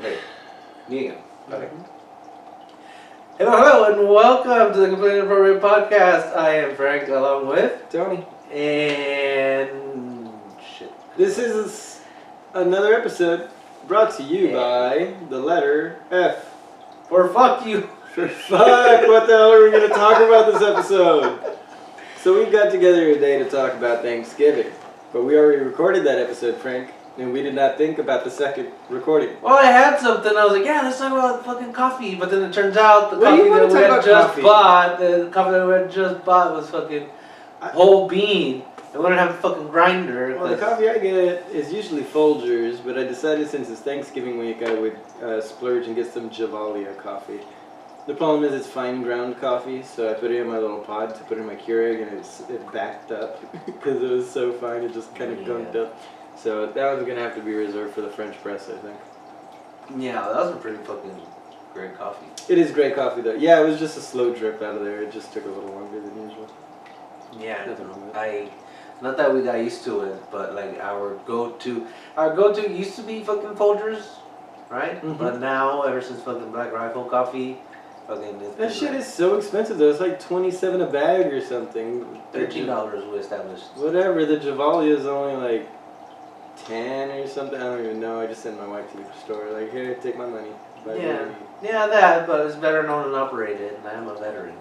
Hey, me again. Okay. Hello, and welcome to the Completely Inappropriate Podcast. I am Frank, along with Tony. And shit. This is another episode brought to you by the letter F. For fuck you. For fuck, what the hell are we going to talk about this episode? So we got together today to talk about Thanksgiving, but we already recorded that episode, Frank, and we did not think about the second recording. Well, I had something. I was like, yeah, let's talk about fucking coffee. But then it turns out the What do you coffee wanna that we talk had about just coffee? bought, the coffee that we had just bought was fucking whole bean. And we don't have a fucking grinder. Well, the coffee I get is usually Folgers, but I decided since it's Thanksgiving week I would splurge and get some Avila coffee. The problem is it's fine ground coffee, so I put it in my little pod to put in my Keurig, and it backed up because it was so fine it just kind of gunked up. So that one's going to have to be reserved for the French press, I think. Yeah, that was a pretty fucking great coffee. It is great coffee though. Yeah, it was just a slow drip out of there. It just took a little longer than usual. Yeah, Nothing wrong with it. not that we got used to it, but like our go-to used to be fucking Folgers, right? Mhm. But now, ever since fucking Black Rifle coffee, fucking That shit is so expensive though. It's like $27 a bag or something. $13 we established. Whatever, the Javali is only like 10 or something. I don't even know. I just sent my wife to the store. Like, here, take my money. Yeah, that, but it's better known and operated, and I'm a veteran.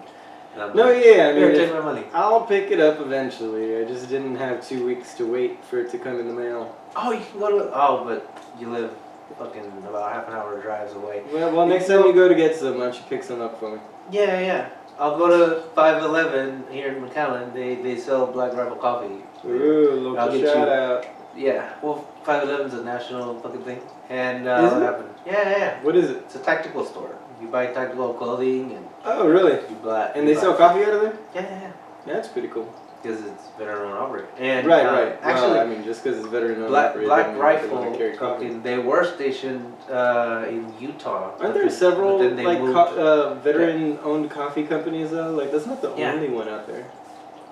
And I'm No, like, yeah, I here, mean, take my money. I'll pick it up eventually. I just didn't have 2 weeks to wait for it to come in the mail. Oh, you can go to. Oh, but you live fucking about half an hour drives away. Well, next time you go to get some, why don't you pick some up for me? Yeah. I'll go to 5-Eleven here in McAllen. They sell Black Rifle coffee. Ooh, I'll local get shout you. out. Yeah, well, 5-Eleven's a national fucking thing. And Is what it? happened? Yeah. What is it? It's a tactical store. You buy tactical clothing and Oh, really? you buy. And they sell coffee out of there? Yeah. That's pretty cool. Because it's veteran operated. And Right. Actually, well, I mean, just because it's veteran Black operated, doesn't mean they Rifle wanna carry coffee. fucking. They were stationed in Utah. Aren't there several but then they like moved. veteran-owned coffee companies though? Like that's not the only one out there.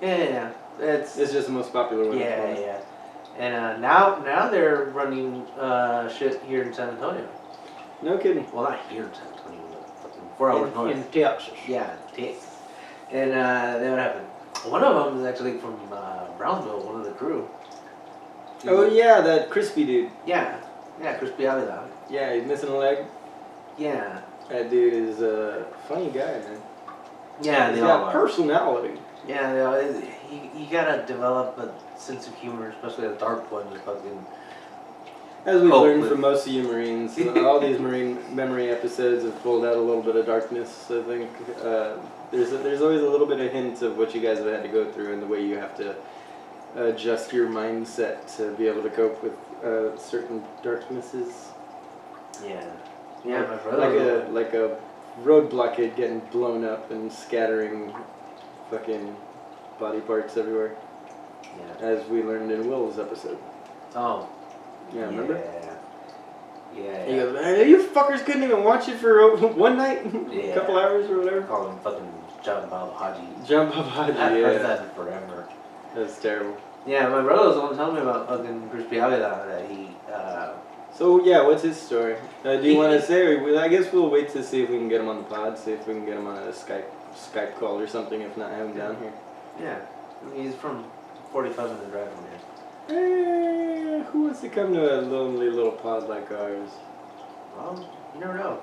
Yeah. It's just the most popular one. Yeah. And now they're running shit here in San Antonio. No kidding. Well, not here in San Antonio, but fucking 4 hours north. In Texas. Yeah, Texas. And then what happened? One of them is actually from Brownsville, one of the crew. Oh yeah, that crispy dude. Yeah, Crispy Avila. Yeah, he's missing a leg. Yeah. That dude is a funny guy, man. Yeah, He's they all got are. personality. Yeah, they all, you gotta develop a sense of humor, especially a dark one. To fucking. As we've Cope learned with. from most of you Marines, all these Marine memory episodes have pulled out a little bit of darkness. I think there's always a little bit of hint of what you guys have had to go through and the way you have to adjust your mindset to be able to cope with certain darknesses. Yeah, my brother. Like a road blockade getting blown up and scattering fucking body parts everywhere. Yeah. As we learned in Will's episode. Oh. Yeah, remember? Yeah. He goes, hey, you fuckers couldn't even watch it for one night? Yeah. A couple hours or whatever? Call him fucking John Bob Haji. Jump up Haji, I haven't heard yeah. that in forever. That's terrible. Yeah, my brother was the one telling me about fucking Crispy Avila that he. So, yeah, what's his story? Do you want to say, or I guess we'll wait to see if we can get him on the pod, see if we can get him on a Skype call or something, if not have him down here. Yeah, he's from 45-minute drive from here. Who wants to come to a lonely little pod like ours? Well, you never know.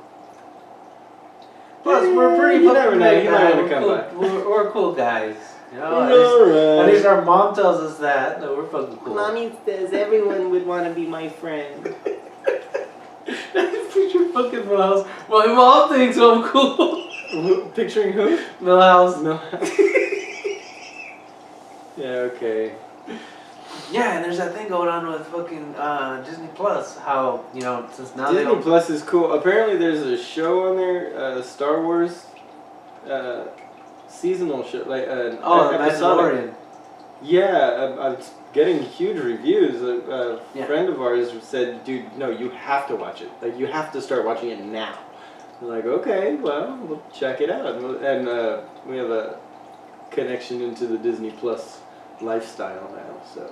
Plus, we're pretty you never fucking know. nice You might guys. want to come back. We're cool guys. You know, Alright. at least our mom tells us that we're fucking cool. Mommy says everyone would want to be my friend. Picture fucking Milhouse. My mom thinks I'm cool. Picturing who? Milhouse. No. Yeah, okay. Yeah, and there's that thing going on with fucking Disney Plus. How, since now Disney Plus is cool. Apparently there's a show on there, Star Wars seasonal show. Like the episodic. Mandalorian. Yeah, I'm getting huge reviews. A Yeah. friend of ours said, dude, no, you have to watch it. Like, you have to start watching it now. I'm like, okay, well, we'll check it out. And we have a connection into the Disney Plus lifestyle now, so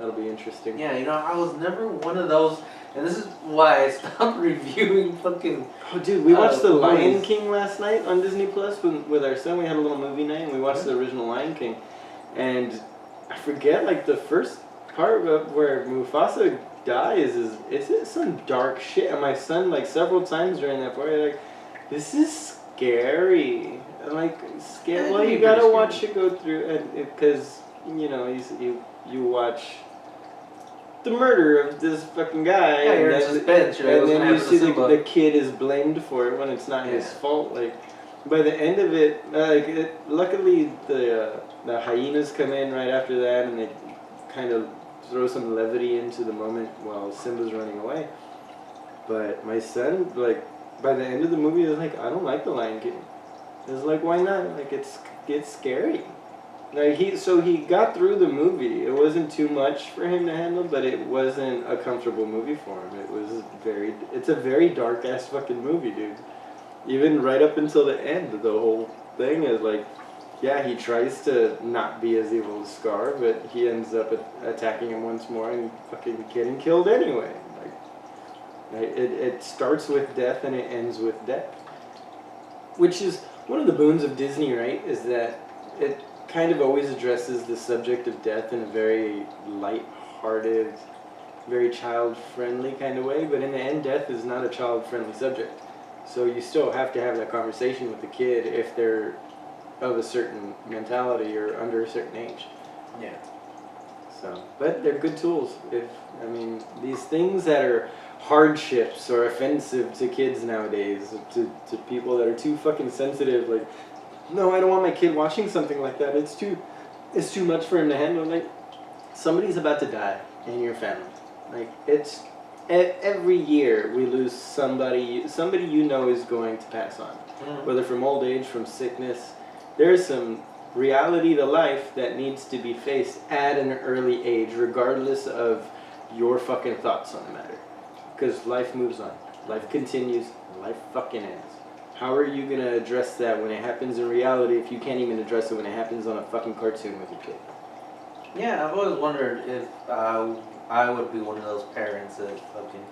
That'll be interesting. Yeah, you know, I was never one of those, and this is why I stopped reviewing fucking. Oh, dude, we watched The Lion movies. King last night on Disney Plus with our son. We had a little movie night, and we watched the original Lion King. And I forget, like, the first part of where Mufasa dies is some dark shit. And my son, like, several times during that part, like, this is scary. Like, scary. Yeah, Well, you pretty gotta scary. watch it go through, and because you know, you watch the murder of this fucking guy, Yeah, you're in and suspense. You're like, and what's then gonna you happen to see Simba? the kid is blamed for it when it's not his Yeah. fault. Like, by the end of it, luckily the hyenas come in right after that, and they kind of throw some levity into the moment while Simba's running away. But my son, like, by the end of the movie, was like, I don't like the Lion King. It was like, why not? Like, it's scary. Like, he got through the movie. It wasn't too much for him to handle, but it wasn't a comfortable movie for him. It's a very dark ass fucking movie, dude. Even right up until the end, the whole thing is like, yeah, he tries to not be as evil as Scar, but he ends up attacking him once more and fucking getting killed anyway. Like, it starts with death and it ends with death. Which is one of the boons of Disney, right? Is that it kind of always addresses the subject of death in a very light-hearted, very child-friendly kind of way. But in the end, death is not a child-friendly subject. So you still have to have that conversation with the kid if they're of a certain mentality or under a certain age. Yeah. So, but they're good tools. These things that are hardships or offensive to kids nowadays, to people that are too fucking sensitive, like, no, I don't want my kid watching something like that. It's too much for him to handle. Like, somebody's about to die in your family. Like, it's every year we lose somebody you know is going to pass on, whether from old age, from sickness. There's some reality to life that needs to be faced at an early age, regardless of your fucking thoughts on the matter. Because life moves on. Life continues. Life fucking ends. How are you going to address that when it happens in reality if you can't even address it when it happens on a fucking cartoon with your kid? Yeah, I've always wondered if I would be one of those parents that fucking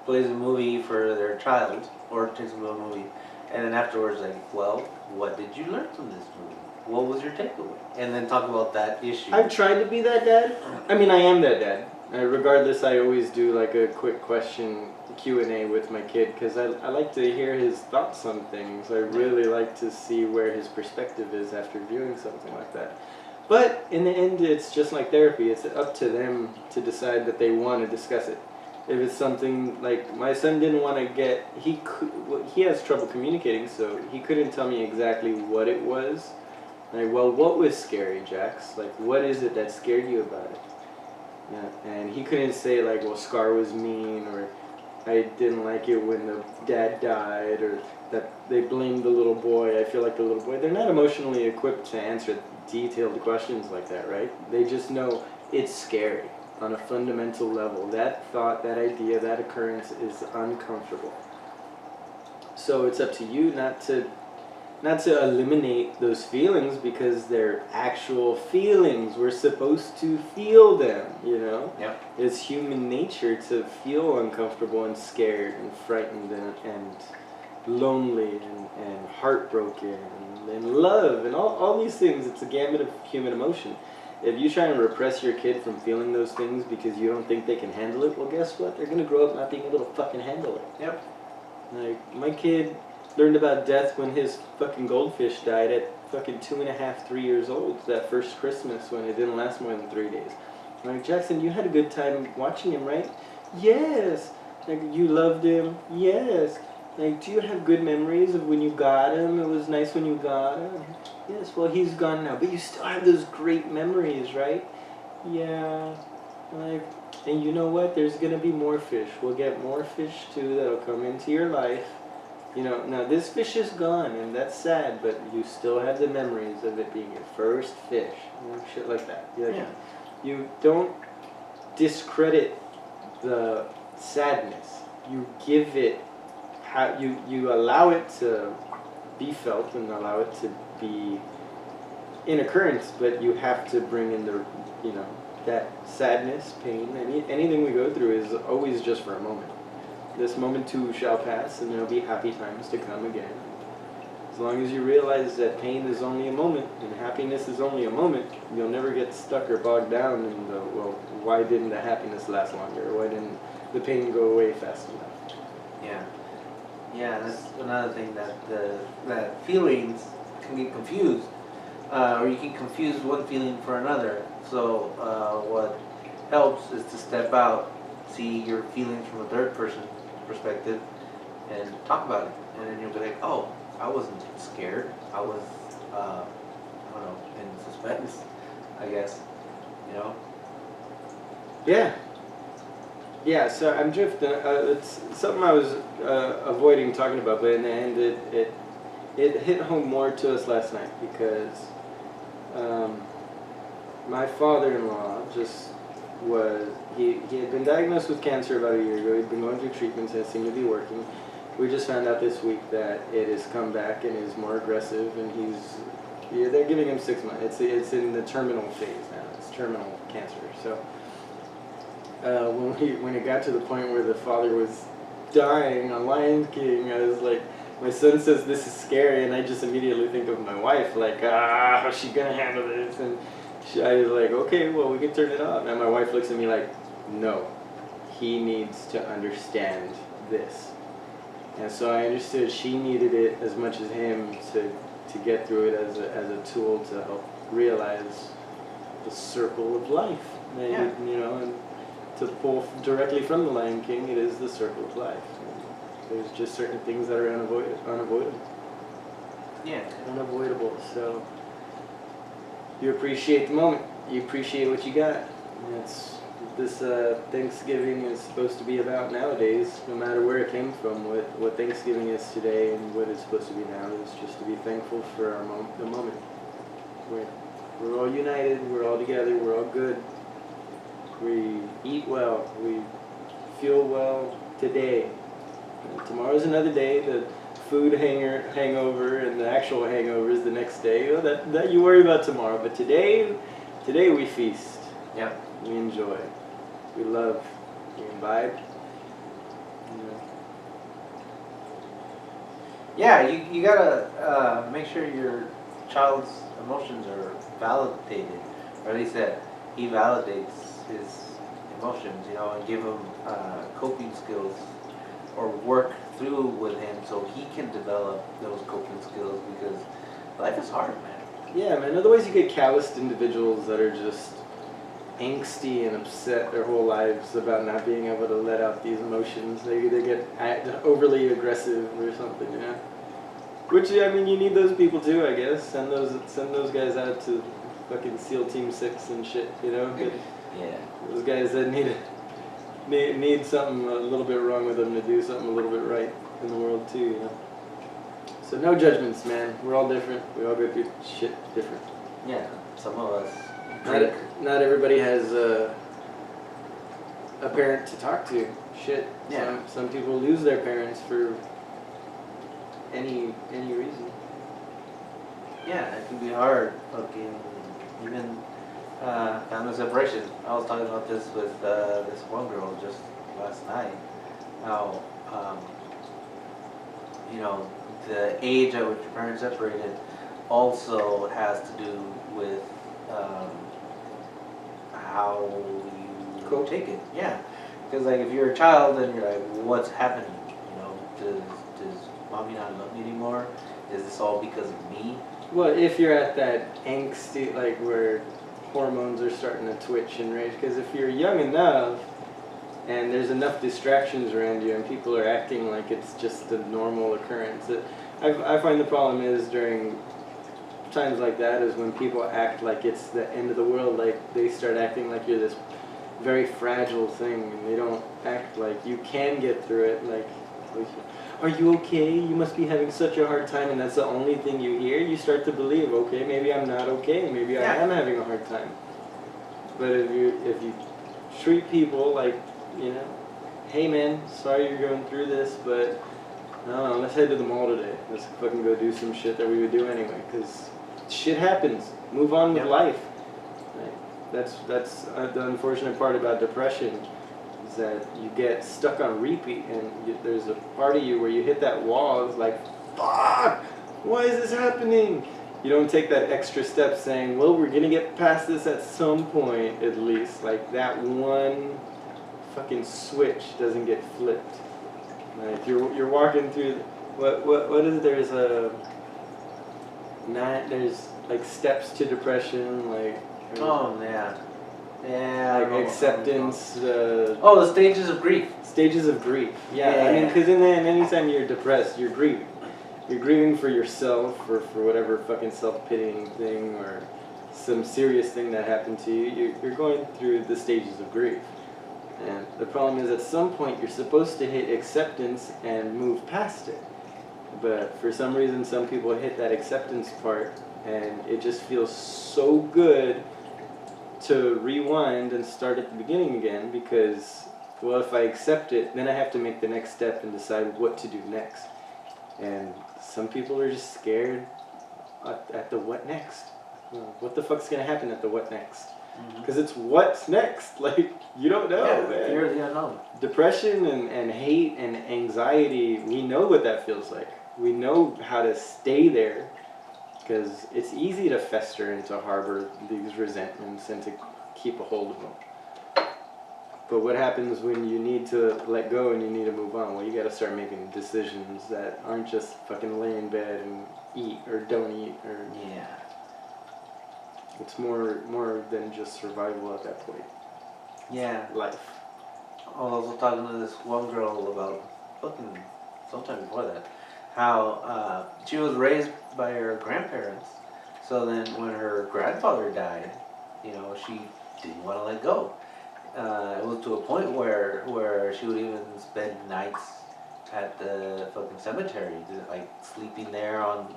plays a movie for their child or takes them to a movie, and then afterwards, like, well, what did you learn from this movie? What was your takeaway? And then talk about that issue. I've tried to be that dad. I mean, I am that dad. Regardless, I always do like a quick question Q&A with my kid because I like to hear his thoughts on things. I really like to see where his perspective is after viewing something like that. But in the end, it's just like therapy. It's up to them to decide that they want to discuss it. If it's something like my son didn't want to get, he has trouble communicating, so he couldn't tell me exactly what it was. Like, well, what was scary, Jax? Like, what is it that scared you about it? Yeah, and he couldn't say, like, well, Scar was mean, or I didn't like it when the dad died, or that they blamed the little boy. I feel like the little boy. They're not emotionally equipped to answer detailed questions like that, right? They just know it's scary on a fundamental level. That thought, that idea, that occurrence is uncomfortable. So it's up to you not to eliminate those feelings because they're actual feelings. We're supposed to feel them, you know? Yep. It's human nature to feel uncomfortable and scared and frightened and lonely and heartbroken and love and all these things. It's a gamut of human emotion. If you try and repress your kid from feeling those things because you don't think they can handle it, well, guess what? They're going to grow up not being able to fucking handle it. Yep. Like, my kid learned about death when his fucking goldfish died at fucking 2.5, 3 years old. That first Christmas when it didn't last more than 3 days. I'm like, Jackson, you had a good time watching him, right? Yes. Like, you loved him? Yes. Like, do you have good memories of when you got him? It was nice when you got him? Yes, well, he's gone now. But you still have those great memories, right? Yeah. Like, and you know what? There's going to be more fish. We'll get more fish, too, that'll come into your life. You know, now this fish is gone, and that's sad, but you still have the memories of it being your first fish. You know, shit like that. Yeah. You don't discredit the sadness. You give it, you allow it to be felt and allow it to be in occurrence, but you have to bring in the, you know, that sadness, pain, anything we go through is always just for a moment. This moment too shall pass, and there'll be happy times to come again. As long as you realize that pain is only a moment and happiness is only a moment, you'll never get stuck or bogged down in the, well, why didn't the happiness last longer? Or why didn't the pain go away fast enough? Yeah. Yeah, that's another thing, that feelings can get confused. Or you can confuse one feeling for another. So what helps is to step out, see your feelings from a third person perspective, and talk about it. And then you'll be like, oh, I wasn't scared. I was, I don't know, in suspense, I guess. You know? Yeah. Yeah, so I'm drifting. It's something I was avoiding talking about, but in the end it hit home more to us last night because my father-in-law just was, he had been diagnosed with cancer about a year ago. He'd been going through treatments and it seemed to be working. We just found out this week that it has come back and is more aggressive, and they're giving him 6 months. It's in the terminal phase now. It's terminal cancer. So when it got to the point where the father was dying on Lion King, I was like, my son says this is scary, and I just immediately think of my wife, like, how's she gonna handle this? And I was like, okay, well, we can turn it off. And my wife looks at me like, no, he needs to understand this. And so I understood she needed it as much as him to get through it as a tool to help realize the circle of life. And, Yeah. you know, and to pull directly from the Lion King, it is the circle of life. And there's just certain things that are unavoidable. Yeah. Unavoidable. So you appreciate the moment. You appreciate what you got. And that's this Thanksgiving is supposed to be about nowadays, no matter where it came from. What Thanksgiving is today and what it's supposed to be now is just to be thankful for the moment. We're all united, we're all together, we're all good. We eat well, we feel well today. And tomorrow's another day. The food hangover and the actual hangover is the next day. Oh, that you worry about tomorrow, but today we feast. Yep. We enjoy. We love. We imbibe. Yeah, you gotta make sure your child's emotions are validated, or at least that he validates his emotions, you know, and give him coping skills, or work through with him so he can develop those coping skills, because life is hard, man. Yeah, man. Otherwise, you get calloused individuals that are just angsty and upset their whole lives about not being able to let out these emotions. They get overly aggressive or something, you know. Which, I mean, you need those people too, I guess. Send those guys out to fucking SEAL Team 6 and shit, you know. Yeah. Those guys that need something a little bit wrong with them to do something a little bit right in the world too, you know. So no judgments, man. We're all different. We all go through shit different. Yeah. Some of us. Not everybody has a parent to talk to. Shit. Yeah. Some people lose their parents for any reason. Yeah, it can be hard. Fucking even family separation. I was talking about this with this one girl just last night. How you know, the age at which your parents separated also has to do with how you take it. Yeah, because like if you're a child, then you're like, what's happening? You know, does mommy not love me anymore? Is this all because of me? Well, if you're at that angsty, like where hormones are starting to twitch and rage, because if you're young enough and there's enough distractions around you and people are acting like it's just a normal occurrence, I find the problem is during times like that is when people act like it's the end of the world, like they start acting like you're this very fragile thing, and they don't act like you can get through it. Like, are you okay? You must be having such a hard time, and that's the only thing you hear. You start to believe, okay, maybe I'm not okay, maybe I am having a hard time. But if you treat people like, you know, hey man, sorry you're going through this, but no, let's head to the mall today. Let's fucking go do some shit that we would do anyway, because shit happens. Move on with life. Right? That's the unfortunate part about depression is that you get stuck on repeat, and there's a part of you where you hit that wall. It's like, fuck, why is this happening? You don't take that extra step saying, well, we're gonna get past this at some point at least. Like that one fucking switch doesn't get flipped. Like you're walking through. What is it? There's like steps to depression, like. Oh yeah. Yeah. Like acceptance. Oh, the stages of grief. Stages of grief. Yeah. I mean, because anytime you're depressed, you're grieving. You're grieving for yourself or for whatever fucking self-pitying thing or some serious thing that happened to you. You're going through the stages of grief. And the problem is at some point you're supposed to hit acceptance and move past it. But for some reason some people hit that acceptance part and it just feels so good to rewind and start at the beginning again because, well, if I accept it, then I have to make the next step and decide what to do next. And some people are just scared at the what next. What the fuck's gonna happen at the what next? Because it's what's next. Like, you don't know, man. Fear of the unknown. Depression and hate and anxiety, we know what that feels like. We know how to stay there because it's easy to fester and to harbor these resentments and to keep a hold of them. But what happens when you need to let go and you need to move on? Well, you got to start making decisions that aren't just fucking lay in bed and eat or don't eat or. Yeah. It's more than just survival at that point. Yeah. Life. I was also talking to this one girl about fucking sometime before that, how she was raised by her grandparents. So then when her grandfather died, you know, she didn't want to let go. It was to a point where she would even spend nights at the fucking cemetery, like sleeping there on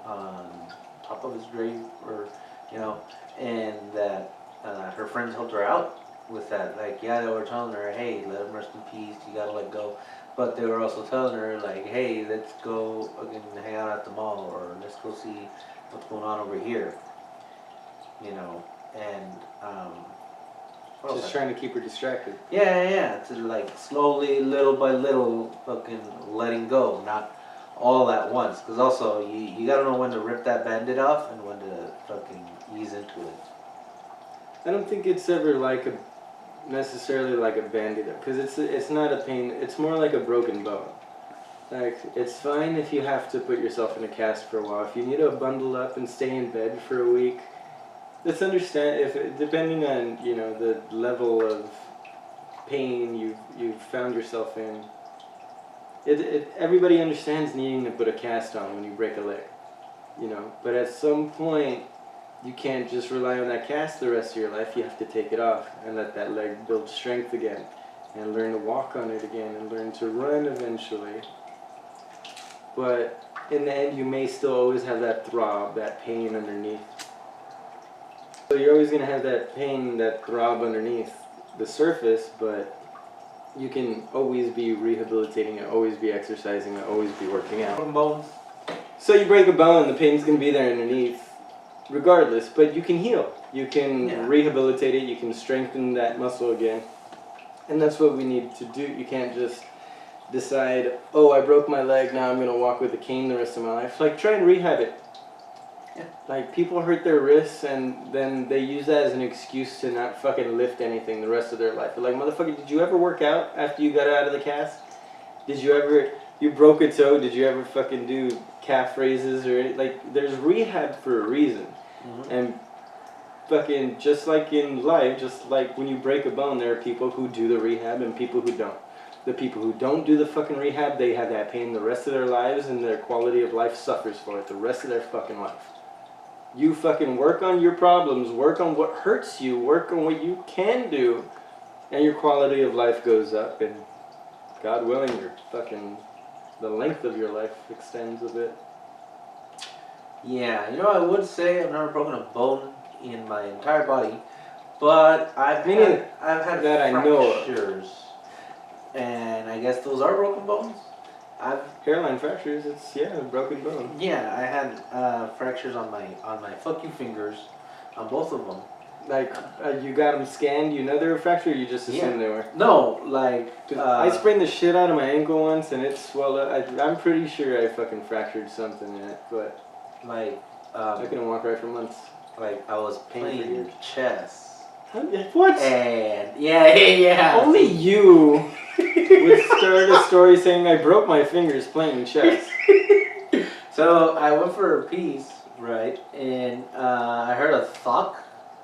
top of his grave, or you know, and that her friends helped her out with that. Like, yeah, they were telling her, hey, let him rest in peace, you gotta let go. But they were also telling her, like, hey, let's go fucking hang out at the mall, or let's go see what's going on over here. You know, and just trying to keep her distracted. Yeah, to like slowly, little by little, fucking letting go, not all at once. Because also, you gotta know when to rip that bandit off and when to fucking ease into it. I don't think it's ever necessarily like a bandit, because it's not a pain. It's more like a broken bone. Like, it's fine if you have to put yourself in a cast for a while. If you need to bundle up and stay in bed for a week, let's understand. Depending on the level of pain you've found yourself in, everybody understands needing to put a cast on when you break a leg, But at some point, you can't just rely on that cast the rest of your life. You have to take it off and let that leg build strength again, and learn to walk on it again, and learn to run eventually. But in the end, you may still always have that throb, that pain underneath. So you're always going to have that pain, that throb underneath the surface, but you can always be rehabilitating it, always be exercising it, always be working out. Broken bones. So you break a bone, the pain's going to be there underneath regardless, but you can heal. You can rehabilitate it, you can strengthen that muscle again. And that's what we need to do. You can't just decide, oh, I broke my leg, now I'm going to walk with a cane the rest of my life. Like, try and rehab it. Yeah. Like, people hurt their wrists and then they use that as an excuse to not fucking lift anything the rest of their life. They're like, motherfucker, did you ever work out after you got out of the cast? You broke a toe, did you ever fucking do calf raises or anything? Like, there's rehab for a reason. Mm-hmm. And fucking, just like in life, just like when you break a bone, there are people who do the rehab and people who don't. The people who don't do the fucking rehab, they have that pain the rest of their lives, and their quality of life suffers for it the rest of their fucking life. You fucking work on your problems, work on what hurts you, work on what you can do, and your quality of life goes up, and God willing, the length of your life extends a bit. Yeah, I would say I've never broken a bone in my entire body, but I've had that fractures, and I guess those are broken bones. Hairline fractures, it's a broken bone. Yeah, I had fractures on my fuck you fingers, on both of them, Like, you got them scanned, you know they were fractured, or you just assumed they were? No, like... I sprained the shit out of my ankle once, and it swelled up. I'm pretty sure I fucking fractured something in it, but... Like... I couldn't walk right for months. Like, I was playing chess. What? And... Yeah. Only you would start a story saying I broke my fingers playing chess. So, I went for a piece, right? And I heard a thunk,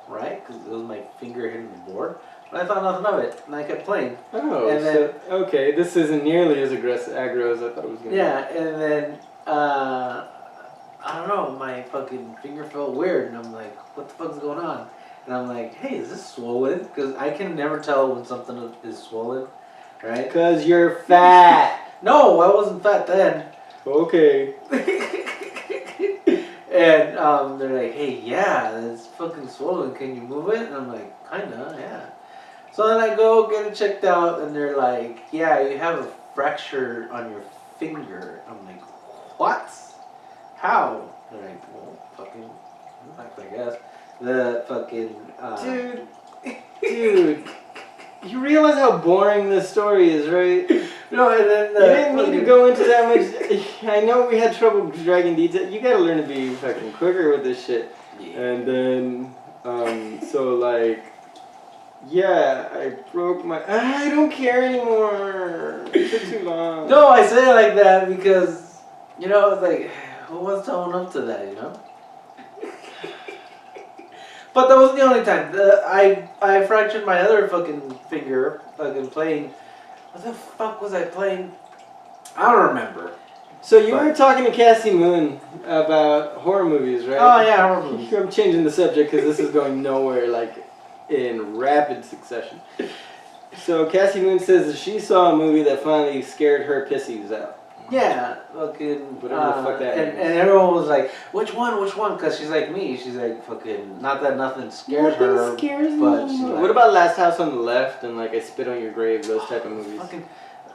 right? Because it was my finger hitting the board. But I thought nothing of it, and I kept playing. Oh, and then, okay, this isn't nearly as aggro as I thought it was going to be. Yeah, and then, I don't know, my fucking finger felt weird, and I'm like, what the fuck's going on? And I'm like, hey, is this swollen? Because I can never tell when something is swollen, right? Because you're fat. No, I wasn't fat then. Okay. And they're like, hey, yeah, it's fucking swollen. Can you move it? And I'm like, kinda, yeah. So then I go get it checked out, and they're like, yeah, you have a fracture on your finger. I'm like, what? How? They're like, well, fucking, I guess. The fucking... Dude, you realize how boring this story is, right? No, and then... you didn't need to go into that much... I know we had trouble dragging detail. You gotta learn to be fucking quicker with this shit. Yeah. And then, so like... Yeah, I broke my... I don't care anymore. It took too long. No, I say it like that because, you know, it's like, who wants to own up to that, you know? But that wasn't the only time. I fractured my other fucking finger, fucking playing. What the fuck was I playing? I don't remember. So you were talking to Cassi Moon about horror movies, right? Oh yeah, horror movies. I'm changing the subject because this is going nowhere, like, in rapid succession. So Cassi Moon says that she saw a movie that finally scared her pissies out. Yeah, fucking... Whatever the fuck that and means. and everyone was like, which one? Because she's like me. She's like, fucking, not that nothing scares her. Nothing scares me. But she's like, what about Last House on the Left and, like, I Spit on Your Grave, those type of movies? Fucking,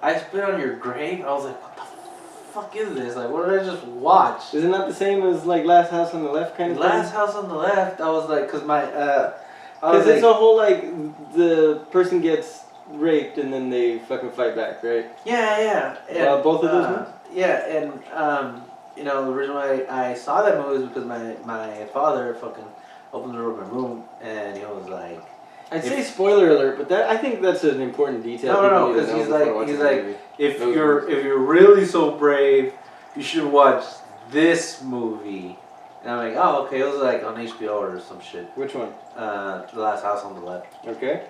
I Spit on Your Grave? I was like, what the fuck is this? Like, what did I just watch? Isn't that the same as, like, Last House on the Left kind of thing? Last House on the Left, I was like, because my... Because it's a whole, like, the person gets raped and then they fucking fight back, right? Yeah. And, both of those ones? Yeah, and, you know, the reason why I saw that movie was because my father fucking opened the door of my room and he was like... I'd say spoiler alert, but that I think that's an important detail. No, because he's like, if you're really so brave, you should watch this movie. And I'm like, oh, okay, it was like on HBO or some shit. Which one? The Last House on the Left. Okay.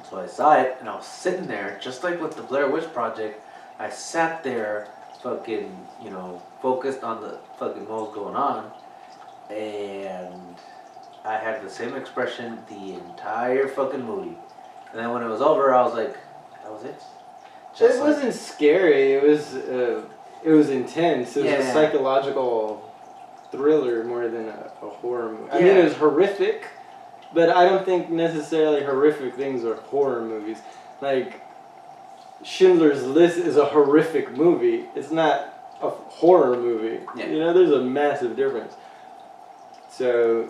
So I saw it, and I was sitting there, just like with the Blair Witch Project. I sat there, fucking, you know, focused on the fucking what was going on, and I had the same expression the entire fucking movie. And then when it was over, I was like, that was it. It wasn't scary. It was intense. It was a Yeah. psychological thriller more than a horror movie. I Yeah. mean, it was horrific, but I don't think necessarily horrific things are horror movies. Like, Schindler's List is a horrific movie. It's not a horror movie. Yeah. You know, there's a massive difference. So,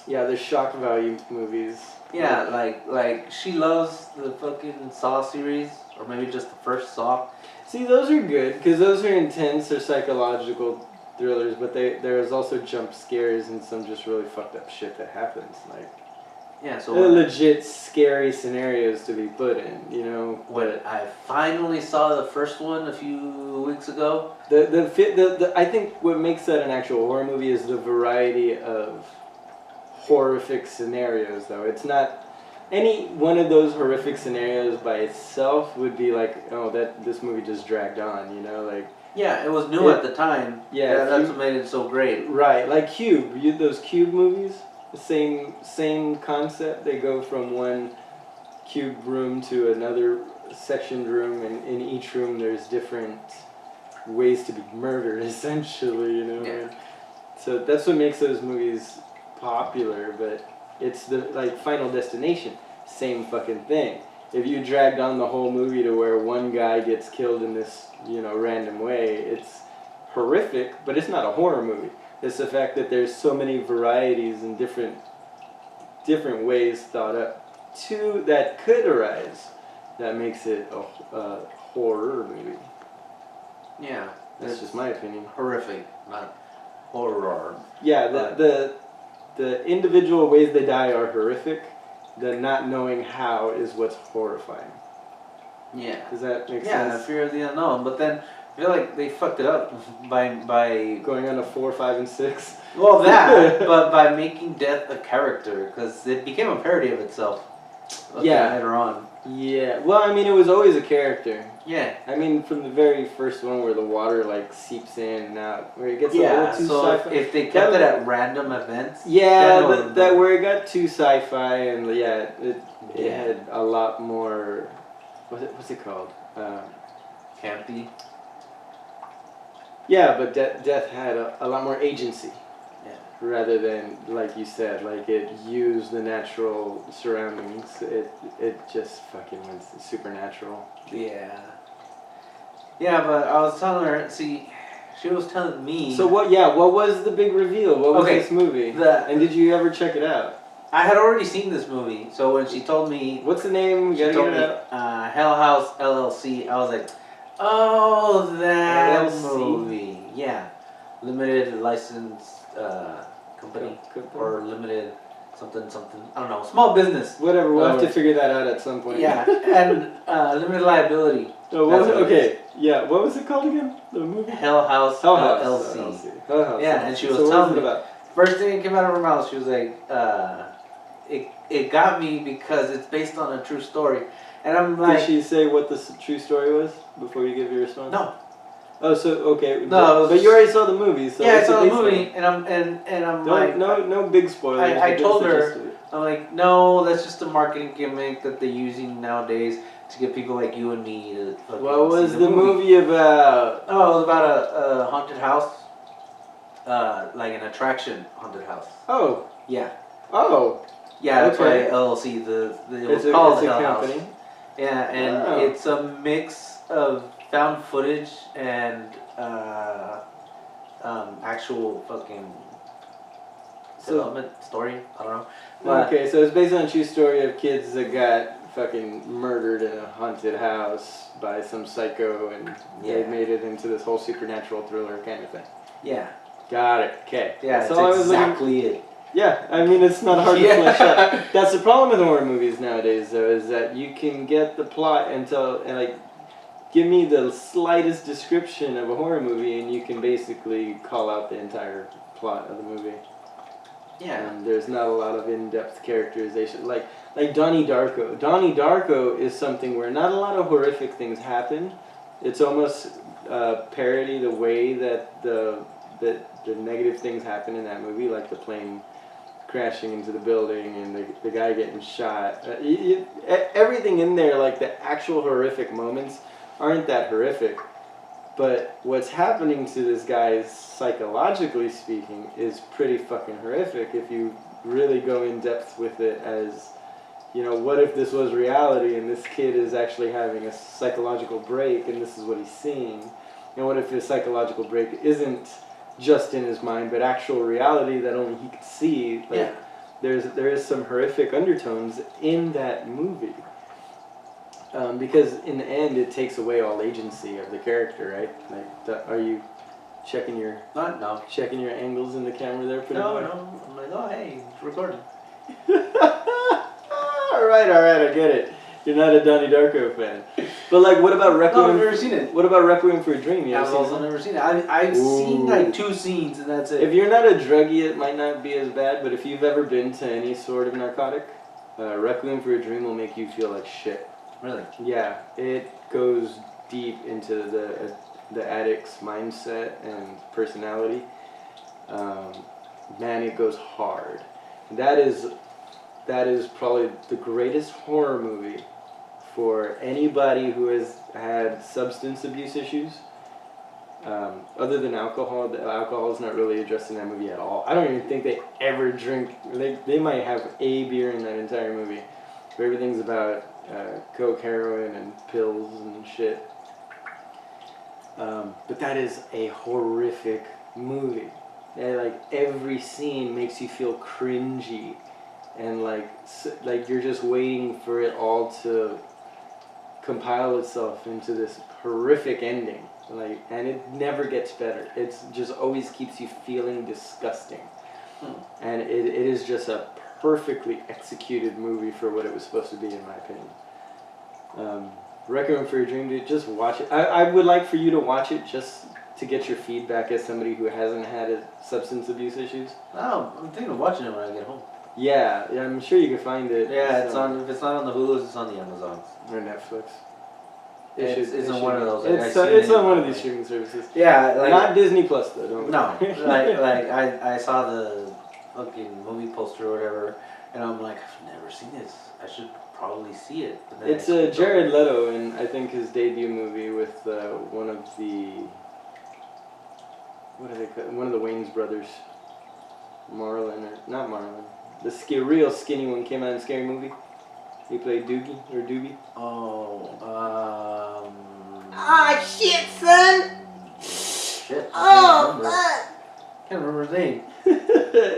yeah, there's shock value movies. Yeah, like she loves the fucking Saw series, or maybe just the first Saw. See, those are good, because those are intense or psychological thrillers, but there's also jump scares and some just really fucked up shit that happens. Like, Yeah, so they're legit scary scenarios to be put in, you know. when I finally saw the first one a few weeks ago. I think what makes that an actual horror movie is the variety of horrific scenarios, though. It's not any one of those horrific scenarios by itself would be like, oh, this movie just dragged on, you know, like. Yeah, it was new at the time. Yeah, that's what made it so great. Right, like Cube. Those Cube movies, the same concept. They go from one cube room to another sectioned room, and in each room there's different ways to be murdered, essentially, you know. Yeah. So that's what makes those movies popular, but it's the, like, Final Destination, same fucking thing. If you dragged on the whole movie to where one guy gets killed in this, you know, random way, it's horrific, but it's not a horror movie. It's the fact that there's so many varieties and different different ways thought up that could arise that makes it a horror movie. Yeah. That's just my opinion. Horrific, not horror. Yeah, the individual ways they die are horrific. The not knowing how is what's horrifying. Yeah. Does that make sense? Yeah, fear of the unknown. But then I feel like they fucked it up by going on to 4, 5, and 6. Well, that, but by making death a character, because it became a parody of itself. Yeah. Later on. Yeah. Well, I mean, it was always a character. Yeah. I mean, from the very first one where the water like seeps in and out, where it gets a little too sci-fi. If they kept it at random events. Yeah, that where it got too sci-fi and it had a lot more. What's it called? Campy. Yeah, but death had a lot more agency. Yeah. Rather than, like you said, like it used the natural surroundings. It just fucking went supernatural. Yeah. Yeah, but I was telling her, she was telling me. So what was the big reveal? What was this movie? And did you ever check it out? I had already seen this movie, so when she told me... What's the name? She told me, Hell House LLC. I was like, oh, that LLC? movie. Yeah. Limited license company. Or limited something. I don't know. Small business. Whatever, we'll have to figure that out at some point. Yeah, and limited liability. Oh, what was it called again? The movie? Hell House LLC. Hell House. Yeah, and she was telling me about. First thing that came out of her mouth, she was like, it got me because it's based on a true story. And I'm like... Did she say what the true story was before you give your response? No. Oh, so okay. No, but you already saw the movie, so yeah, I saw the movie, and I'm like, no big spoilers. I told her, I'm like, no, that's just a marketing gimmick that they're using nowadays to get people like you and me to. What was the movie about? Oh, it was about a haunted house, like an attraction haunted house. Oh. Yeah. Oh. Yeah, that's why LLC. It was called Hell House. Yeah, and it's a mix of found footage and actual fucking development story. I don't know. But okay, so it's based on a true story of kids that got fucking murdered in a haunted house by some psycho, and they made it into this whole supernatural thriller kind of thing. Yeah. Got it. Okay. Yeah, that's exactly it. Yeah, I mean, it's not hard to flesh out. That's the problem with horror movies nowadays, though, is that you can get the plot and give me the slightest description of a horror movie, and you can basically call out the entire plot of the movie. Yeah. And there's not a lot of in-depth characterization. Like Donnie Darko. Donnie Darko is something where not a lot of horrific things happen. It's almost parody the way that the negative things happen in that movie, like the plane crashing into the building and the guy getting shot. Everything in there, like the actual horrific moments, aren't that horrific. But what's happening to this guy, psychologically speaking, is pretty fucking horrific if you really go in depth with it as, what if this was reality and this kid is actually having a psychological break and this is what he's seeing? And what if his psychological break isn't just in his mind, but actual reality that only he could see? There is some horrific undertones in that movie. Because in the end, it takes away all agency of the character, right? Like, are you checking your checking your angles in the camera there? No. I'm like, oh hey, it's recording. all right, I get it. You're not a Donnie Darko fan, but like, what about Requiem? No, I've never seen it. What about Requiem for a Dream? I've also never seen it. I've seen like 2 scenes, and that's it. If you're not a druggie, it might not be as bad. But if you've ever been to any sort of narcotic, Requiem for a Dream will make you feel like shit. Really? Yeah, it goes deep into the addict's mindset and personality. Man, it goes hard. That is probably the greatest horror movie for anybody who has had substance abuse issues. Other than alcohol, the alcohol is not really addressed in that movie at all. I don't even think they ever drink. They might have a beer in that entire movie. Everything's about coke, heroin, and pills and shit. But that is a horrific movie. Like, every scene makes you feel cringy. and like you're just waiting for it all to compile itself into this horrific ending. Like, and it never gets better. It's just always keeps you feeling disgusting. And it is just a perfectly executed movie for what it was supposed to be, in my opinion. Recommend for your dream, dude. Just watch it. I would like for you to watch it just to get your feedback as somebody who hasn't had substance abuse issues. Oh, I'm thinking of watching it when I get home. Yeah, I'm sure you can find it. Yeah, it's on. If it's not on the Hulu's, it's on the Amazons or Netflix. It's on one of those. It's on one of these streaming services. Yeah, like, not Disney Plus though. Don't. No, like I saw the fucking movie poster or whatever, and I'm like, I've never seen this. I should probably see it. But then It's Jared Leto, and I think his debut movie with one of the one of the Wayans brothers, Marlon or not Marlon, the real skinny one came out in Scary Movie. He played Doogie or Doobie. Oh, Ah, shit, son! Shit. Oh, man! Can't remember his name.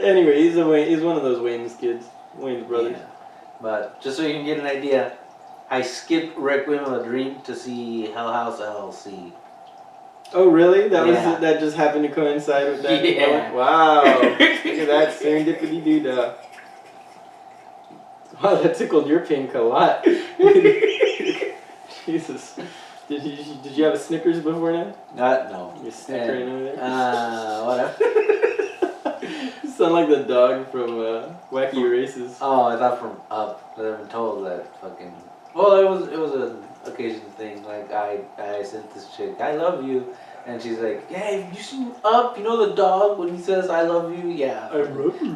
Anyway, he's one of those Wayans kids, Wayans brothers. Yeah. But just so you can get an idea, I skipped Requiem of a Dream to see Hell House LLC. Oh really? Yeah. That just happened to coincide with that? Yeah. Wow. Look at that serendipity doodah. Wow, that tickled your pink a lot. Jesus. Did you have a Snickers before now? No. You're snickering over there? Whatever. You sound like the dog from Wacky Races. Oh, I thought from Up. But I've been told that fucking. Well, it was an occasion thing. Like I sent this chick, I love you, and she's like, yeah, have you seen Up? You know the dog when he says I love you? Yeah.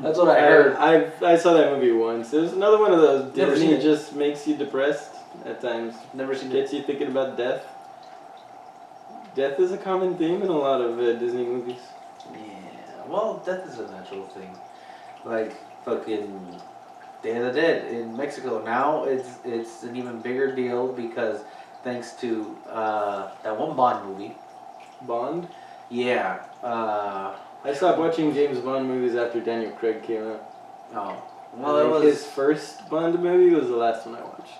That's what I heard. I saw that movie once. It was another one of those Never Disney seen it. just makes you depressed at times. Never seen it. Gets you thinking about death. Death is a common theme in a lot of Disney movies. Yeah. Well, death is a natural thing. Like fucking Day of the Dead in Mexico. Now it's an even bigger deal because thanks to that one Bond movie. Bond? Yeah. I stopped watching James Bond movies after Daniel Craig came out. Oh. Well, it was his first Bond movie was the last one I watched.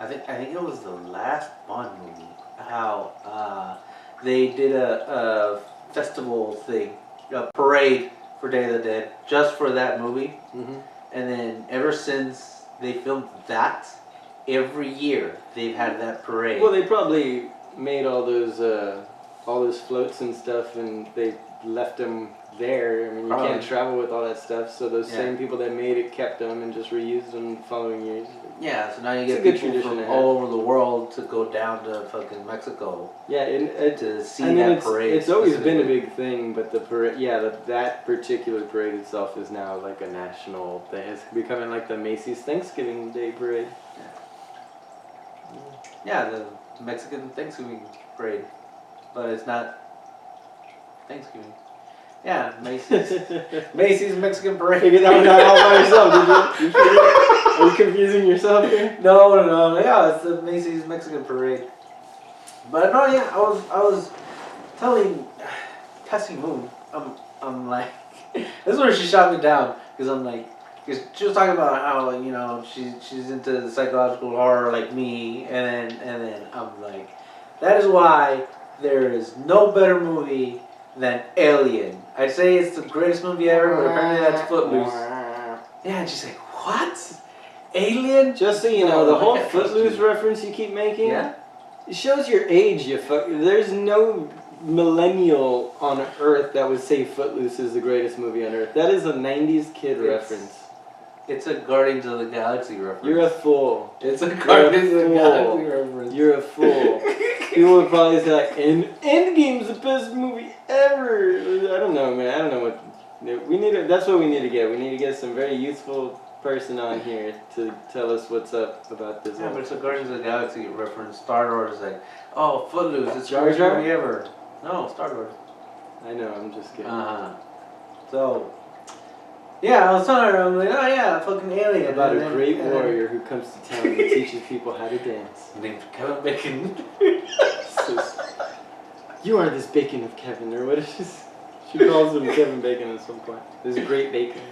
I think it was the last Bond movie. How they did a festival thing, a parade for Day of the Dead, just for that movie. Mm-hmm. And then ever since they filmed that, every year they've had that parade. Well, they probably made all those floats and stuff, and they left them there. I mean, you can't travel with all that stuff, so those same people that made it kept them and just reused them the following years. Yeah, so now you get It's a good people tradition from to have. all over the world to go down to fucking Mexico Yeah, to see I mean, that parade. it's always been a specifically. big thing, but the parade, that particular parade itself is now like a national thing. It's becoming like the Macy's Thanksgiving Day parade. Yeah, the Mexican Thanksgiving parade, but it's not Thanksgiving. Yeah, Macy's Mexican parade. Figured that one out all by yourself, did you? Are you confusing yourself here? No. Yeah, it's the Macy's Mexican parade. But no, yeah, I was telling Cassi Moon, I'm like, this is where she shot me down because I'm like, because she was talking about how she's into the psychological horror like me, and then I'm like, that is why there is no better movie than Alien. I'd say it's the greatest movie ever, but apparently that's Footloose. Yeah, and she's like, what? Alien? Just so you know, the I whole can't trust Footloose you. reference you keep making, Yeah. it shows your age, you fuck. There's no millennial on Earth that would say Footloose is the greatest movie on Earth. That is a 90s kid reference. It's a Guardians of the Galaxy reference. You're a fool. It's a Guardians of the fool. Galaxy reference. You're a fool. People would probably say like, Endgame's the best movie ever. I don't know, man. I don't know what we need. That's what we need to get. We need to get some very youthful person on here to tell us what's up about this. Yeah, but it's a Guardians of the Galaxy reference. Star-Lord is like, oh, Footloose, it's the Jar greatest Jar? movie ever. No, Star-Lord. I know. I'm just kidding. So, yeah, I was telling her, I'm like, oh yeah, fucking Alien. About And a then- great and then- warrior who comes to town and teaches people how to dance. named Kevin Bacon. You are this bacon of Kevin, or what is this? She calls him Kevin Bacon at some point. This great bacon.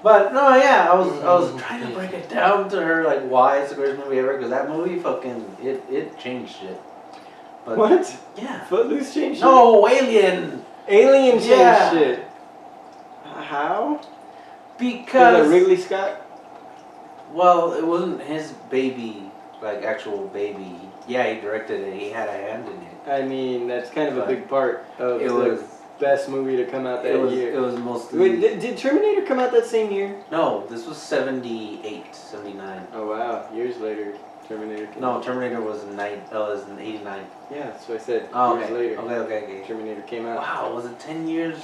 But no, yeah, I was trying to break it down to her like why it's the greatest movie ever because that movie fucking it changed shit. But What? yeah. Footloose changed shit? No, Alien. Alien changed Yeah. shit. How? Because Was that Ridley Scott? well, it wasn't his baby, like actual baby. Yeah, he directed it. He had a hand in it. I mean, that's kind of a But big part of it the was best movie to come out that it was year. mostly. Wait, did Terminator come out that same year? No, this was 78, 79. Oh wow, years later, Terminator came No, out. Terminator was in was in 89. Yeah, that's what I said. Oh, years okay. later, Okay. Terminator came out. Wow, was it 10 years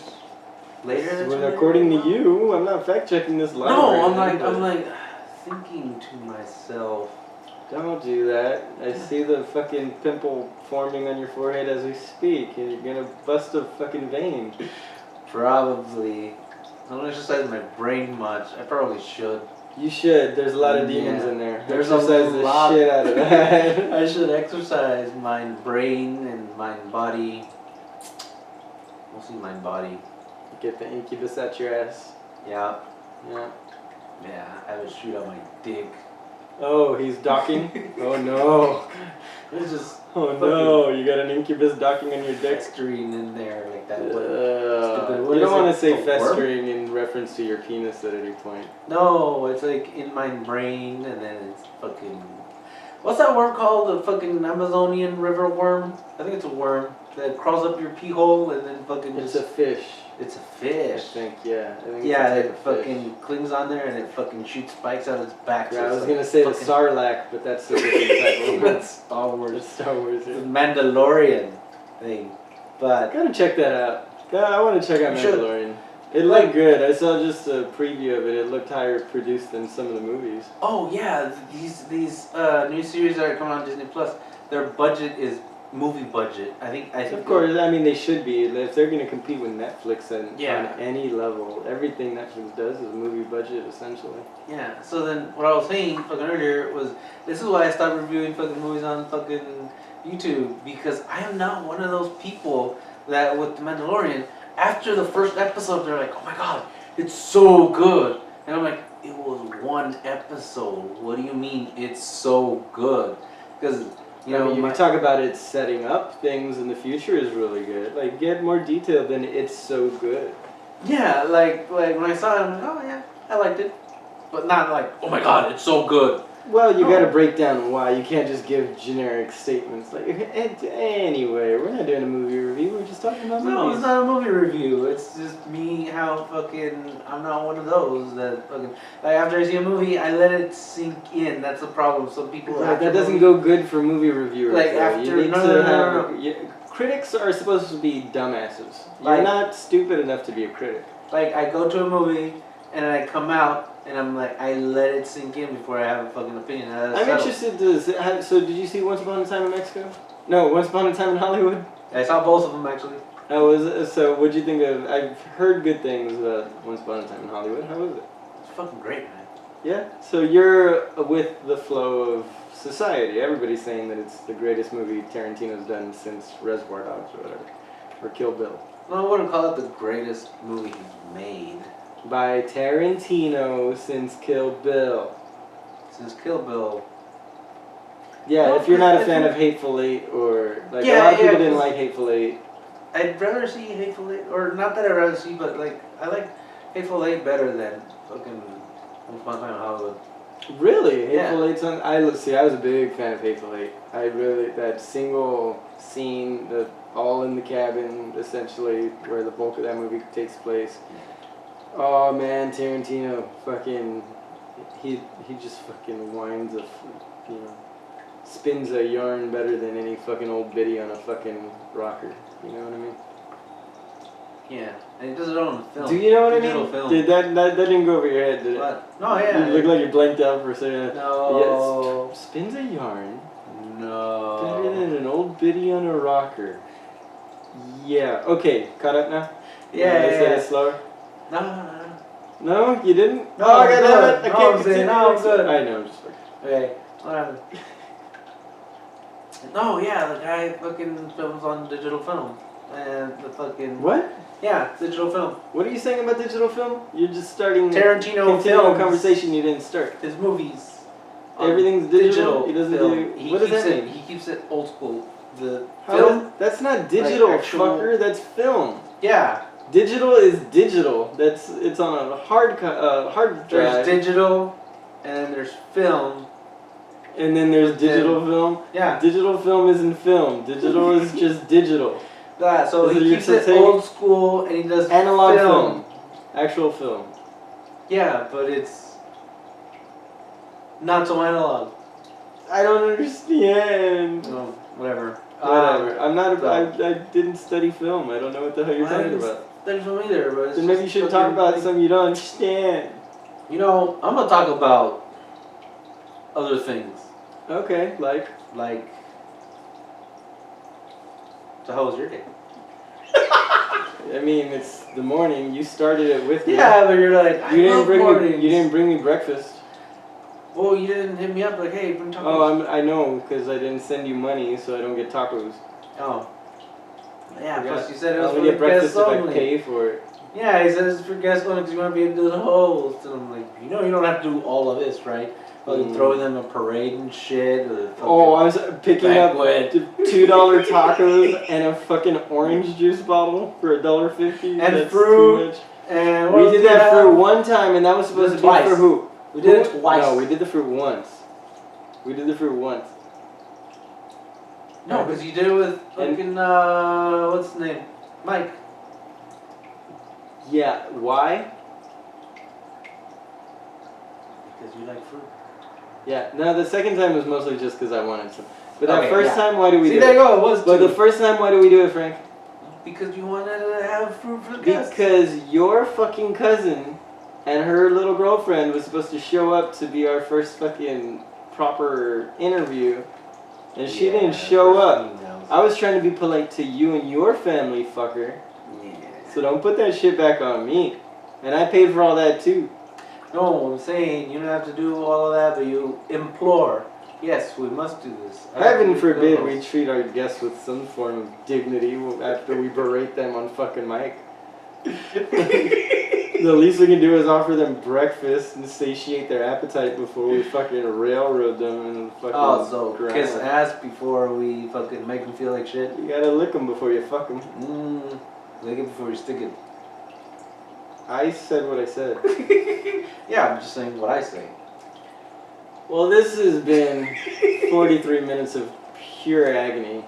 later? than Well, Terminator? according to you, I'm not fact checking this live. No, right now, I'm but like thinking to myself. Don't do that. I see the fucking pimple forming on your forehead as we speak, and you're gonna bust a fucking vein. Probably. I don't exercise my brain much. I probably should. You should. There's a lot of demons Yeah. in there. There's a Exercise the lot. shit out of that. I should exercise mind brain and mind body. Mostly mind body. Get the incubus out your ass. Yeah. Yeah. Yeah. I would shoot out my dick. Oh, he's docking? Oh no. It's just Oh no, you got an incubus docking on your dick? festering in there like that. What You is don't want it? to say A worm? festering in reference to your penis at any point. No, it's like in my brain and then it's fucking. What's that worm called? The fucking Amazonian river worm? I think it's a worm that crawls up your pee hole and then fucking It's just. a fish. It's a I fish. think, yeah. I think Yeah, it's a it type of fish. fucking clings on there and it fucking shoots spikes out its back. Yeah, so I it's was like gonna say the fucking- sarlacc, but that's a different type of That's Star It's Wars. Star Wars. The Yeah. Mandalorian thing. But Gotta check that out. Yeah, I want to check out You should. Mandalorian. It looked good. I saw just a preview of it. It looked higher produced than some of the movies. oh yeah, these new series that are coming on Disney Plus, their budget is movie budget. I think Of course, I mean they should be. If they're gonna compete with Netflix on Yeah. any level, everything Netflix does is a movie budget essentially. Yeah, so then what I was saying fucking earlier was this is why I stopped reviewing fucking movies on fucking YouTube because I am not one of those people that with The Mandalorian, after the first episode they're like, oh my god, it's so good. And I'm like, it was one episode. What do you mean it's so good? Because, you know, I mean, you can talk about it setting up things in the future is really good. Like, get more detail than it's so good. yeah, like when I saw it, I'm like, oh yeah, I liked it. But not like, oh my god, it's so good. Well, you No. gotta break down why. You can't just give generic statements. Like, anyway, we're not doing a movie review. We're just talking about No, movies. it's not a movie review. It's just me how fucking I'm not one of those that fucking like after I see a movie I let it sink in. That's the problem. Some people Right, after that doesn't movie- go good for movie reviewers. Like, though. after- you need no, to no, no, have no, no. critics are supposed to be dumbasses. Like- You're not stupid enough to be a critic. like I go to a movie and I come out and I'm like I let it sink in before I have a fucking opinion. I'm interested to. So, did you see Once Upon a Time in Mexico? No, Once Upon a Time in Hollywood. I saw both of them actually. How was it? So, what'd you think of? I've heard good things about Once Upon a Time in Hollywood. How was it? It's fucking great, man. Yeah. So you're with the flow of society. Everybody's saying that it's the greatest movie Tarantino's done since Reservoir Dogs or whatever, or Kill Bill. No, I wouldn't call it the greatest movie he's made By Tarantino since Kill Bill. since Kill Bill. Yeah, Well, if you're not a I fan think- of Hateful Eight or like Yeah, a lot of people yeah, didn't 'cause- like Hateful Eight. I'd rather see Hateful Eight, or not that I'd rather see, but like I like Hateful Eight better than fucking Once Upon a Time in Hollywood. Really, Yeah. Hateful Eight's on. I was a big fan of Hateful Eight. I really that single scene, the all in the cabin, essentially where the bulk of that movie takes place. Oh man, Tarantino, fucking, he just fucking winds a, spins a yarn better than any fucking old biddy on a fucking rocker. You know what I mean? Yeah, and he does it on film. Do you know what I Digital mean? film. Did that didn't go over your head, did it? But, no, yeah. You look like you blanked out for a second. No. Yes, spins a yarn better No. than an old biddy on a rocker. Yeah. Okay. Caught up now. Yeah, I said yeah. it slower. No. No, you didn't. No, oh, I I'm gotta good. have it. I No, can't I'm saying, continue. no, I'm good. I know. I'm just fucking. Okay, what happened? No, yeah, the guy fucking films on digital film. and the fucking What? Yeah, digital film. What are you saying about digital film? You're just starting Tarantino continuing a films. conversation you didn't start. His movies. Everything's digital. He doesn't film. do. He What does keeps that it. mean? He keeps it old school. The How film. is- that's not digital, actual- fucker. That's film. Yeah. Digital is digital. It's on a hard drive. There's digital, and then there's film. And then there's digital film. Yeah. Digital film isn't film. Digital is just digital. That. So Is it he your keeps it take? old school, and he does Analog film. film. Actual film. Yeah, but it's not so analog. I don't understand. No, whatever. Whatever. I'm not. so- I didn't study film. I don't know what the hell you're I talking didn't about. study film either, but it's Then maybe you just should talk fucking, about like, something you don't understand. You know, I'm gonna talk about other things Okay, like. like. So how was your day? I mean, it's the morning. You started it with me. Yeah, but you're like, I You didn't love bring me. mornings. You didn't bring me breakfast. Well, you didn't hit me up like, hey, bring tacos. Oh, I know, because I didn't send you money, so I don't get tacos. Oh. Yeah, I plus you said it was I'll for get the breakfast guests if I only. pay for it. Yeah, he says it's for guests only because you want to be a good host. And I'm like, you know, you don't have to do all of this, right? Like throwing them a parade and shit. Or Oh, I was picking banquet. up $2 tacos and a fucking orange juice bottle for $1.50. And That's fruit. too much. And We did that for one time, and that was supposed to be Twice. for who? We did it twice. No, we did the fruit once. We did the fruit once. No, because you did it with fucking, what's his name? Mike. Yeah, why? Because you like fruit. Yeah, no, the second time was mostly just because I wanted to. But that Okay, first yeah. time, why did we See, do there it? you go, it was But two. the first time, why did we do it, Frank? Because you wanted to have fruit for the guests. Because your fucking cousin and her little girlfriend was supposed to show up to be our first fucking proper interview, and she didn't show up. I was trying to be polite to you and your family, fucker. Yeah. So don't put that shit back on me. And I paid for all that too. No, I'm saying you don't have to do all of that, but you implore. Yes, we must do this. Heaven forbid we treat our guests with some form of dignity after we berate them on fucking mic. The least we can do is offer them breakfast and satiate their appetite before we fucking railroad them in the fucking Oh, so ground. kiss ass before we fucking make them feel like shit. You gotta lick them before you fuck them. Lick it before you stick it. I said what I said. Yeah, I'm just saying what I say. Well, this has been 43 minutes of pure agony,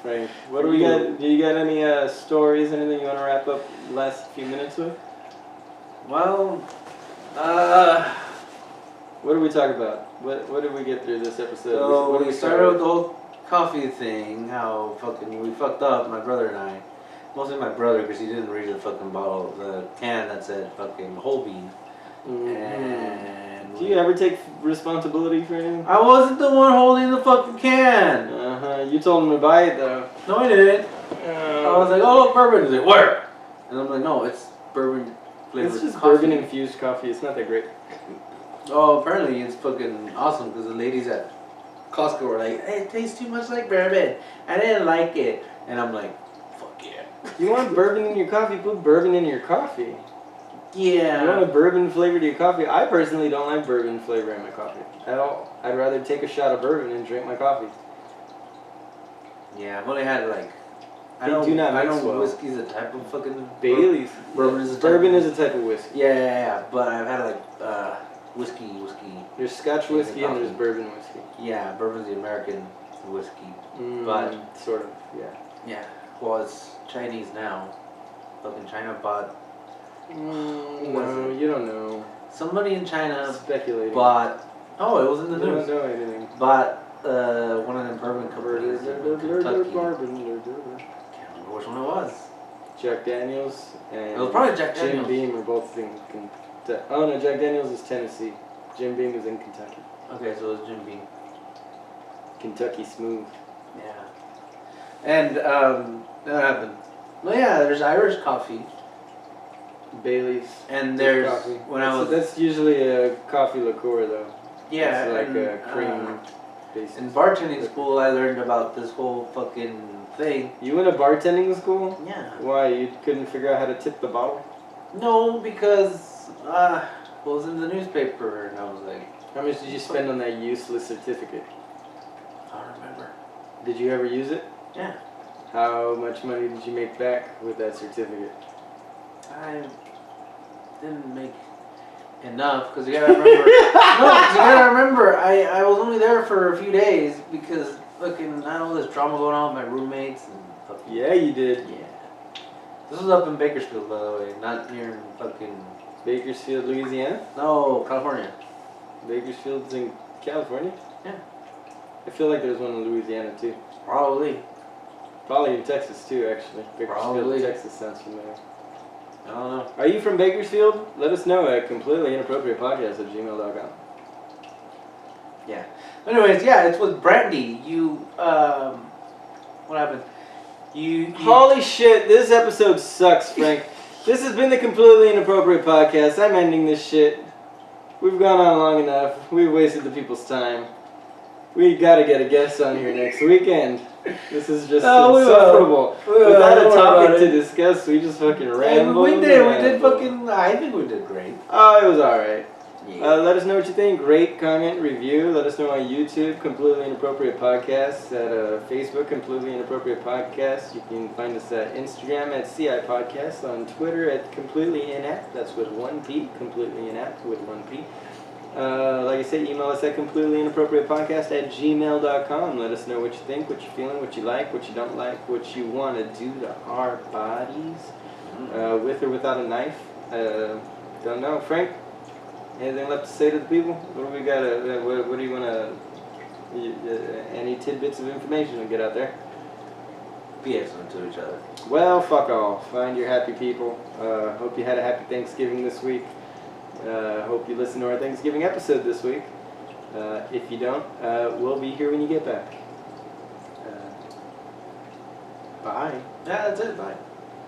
Frank. What do we got? Do you got any stories, anything you want to wrap up the last few minutes with? Well, What did we talk about? What did we get through this episode? so What did we started with the whole coffee thing, how fucking we fucked up, my brother and I. Mostly my brother, because he didn't read the fucking bottle, the can that said fucking whole bean. And Do you ever take responsibility for anything? I wasn't the one holding the fucking can. You told him to buy it though. No, I didn't. I was like, oh, look, bourbon. He's like, where? And I'm like, no, it's bourbon flavored It's just coffee. bourbon infused coffee. It's not that great. Oh, apparently it's fucking awesome because the ladies at Costco were like, hey, it tastes too much like bourbon. I didn't like it. And I'm like, fuck yeah. You want bourbon in your coffee? Put bourbon in your coffee. Yeah. You want a bourbon flavor to your coffee? I personally don't like bourbon flavor in my coffee at all. I'd rather take a shot of bourbon and drink my coffee. Yeah, I've only had like, They do not I mix know well. whiskey's a type of fucking Bailey's. Bourbon is a type Bourbon of, is a type of whiskey. yeah, but I've had like whiskey. There's Scotch whiskey and there's bourbon whiskey. Yeah, bourbon's the American whiskey. But sort of, yeah. Yeah. Well, it's Chinese now. Fucking China bought. No, you don't know. Somebody in China Speculating. bought. Oh, it was in the You news. don't know anything. Bought one of them bourbon companies in Kentucky. Can't remember which one it was. Jack Daniels and It was probably Jack Jim Daniels. Beam are both in Kentucky. Oh no, Jack Daniels is Tennessee. Jim Beam is in Kentucky. Okay, so it was Jim Beam. Kentucky Smooth. Yeah. And that happened. Well, yeah, there's Irish coffee. Bailey's. And there's coffee. when I was That's usually a coffee liqueur though. yeah, It's like and, a cream toothpaste. In bartending school, I learned about this whole fucking thing. You went to bartending school? Yeah. Why? You couldn't figure out how to tip the bottle? No, because well, it was in the newspaper, and I was like, How much did you spend on that useless certificate? I don't remember. Did you ever use it? Yeah. How much money did you make back with that certificate? I didn't make enough because you gotta remember. No, 'cause you gotta remember. I was only there for a few days because fucking I had all this drama going on with my roommates and fucking. Yeah, you did. Yeah. This was up in Bakersfield, by the way, not near fucking. Bakersfield, Louisiana? No, California. Bakersfield's in California? Yeah. I feel like there's one in Louisiana too. Probably. Probably in Texas too, actually. Bakersfield, Probably. Texas sounds familiar. I don't know. Are you from Bakersfield? Let us know at completelyinappropriatepodcast@gmail.com. Yeah. Anyways, yeah, it's with Brandy. What happened? You Holy shit, this episode sucks, Frank. This has been the Completely Inappropriate Podcast. I'm ending this shit. We've gone on long enough. We've wasted the people's time. We gotta get a guest on here next weekend. This is just insufferable. Without a topic to discuss, we just fucking rambled. We did fucking. I think we did great. Oh, it was alright. Yeah. Let us know what you think. Rate, comment, review. Let us know on YouTube, Completely Inappropriate Podcast. At Facebook, Completely Inappropriate Podcast. You can find us at Instagram at CI Podcast. On Twitter at Completely Inapt. That's with one P. Completely Inapt with one P. Like I said, email us at completelyinappropriatepodcast@gmail.com. Let us know what you think, what you're feeling, what you like, what you don't like, what you want to do to our bodies, with or without a knife. Don't know. Frank, anything left to say to the people? What do we got? What do you want to? Any tidbits of information to get out there? Be excellent to each other. Well, fuck off. Find your happy people. Hope you had a happy Thanksgiving this week. Hope you listen to our Thanksgiving episode this week. If you don't, we'll be here when you get back. Bye. Yeah, that's it. Bye.